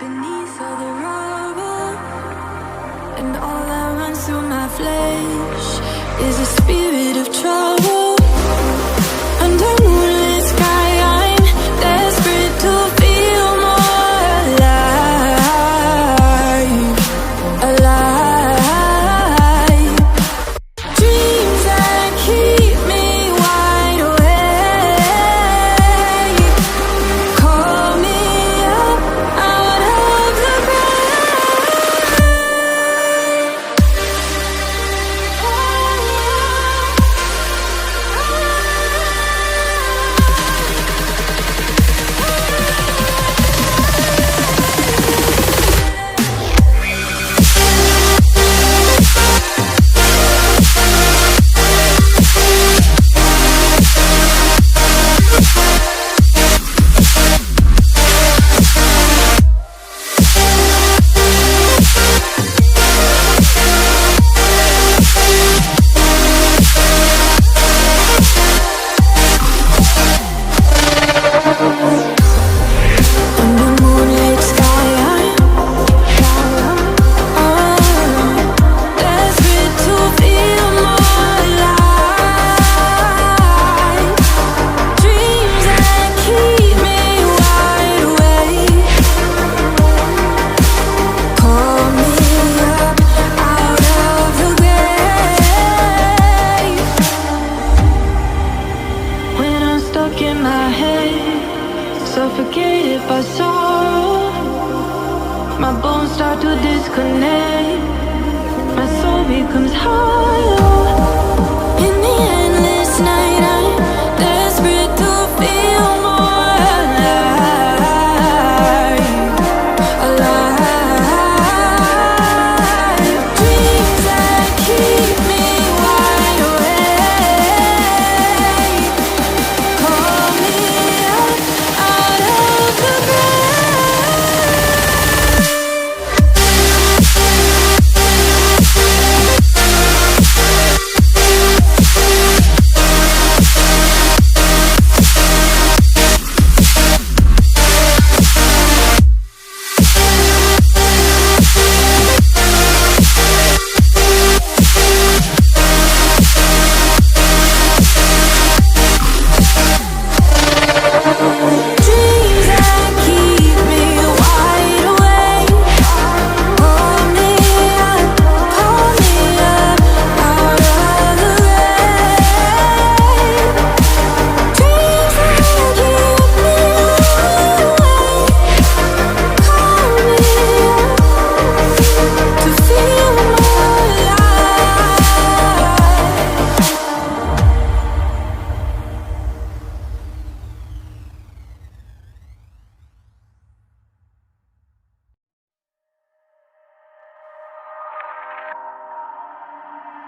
beneath all the rubble, and all that runs through my flesh is a spirit of trouble. Under moonlit sky, I'm desperate to feel more alive, alive. Dreams that keep me wide awake, call me up out of the suffocated by sorrow. My bones start to disconnect. My soul becomes hollow. In the endless night, I'm desperate to feel more alive, alive. Dreams that keep me wide awake, call me up out of the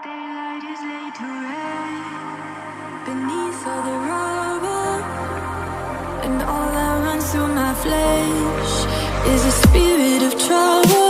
daylight is laid to rest beneath all the rubble, and all that runs through my flesh is a spirit of trouble.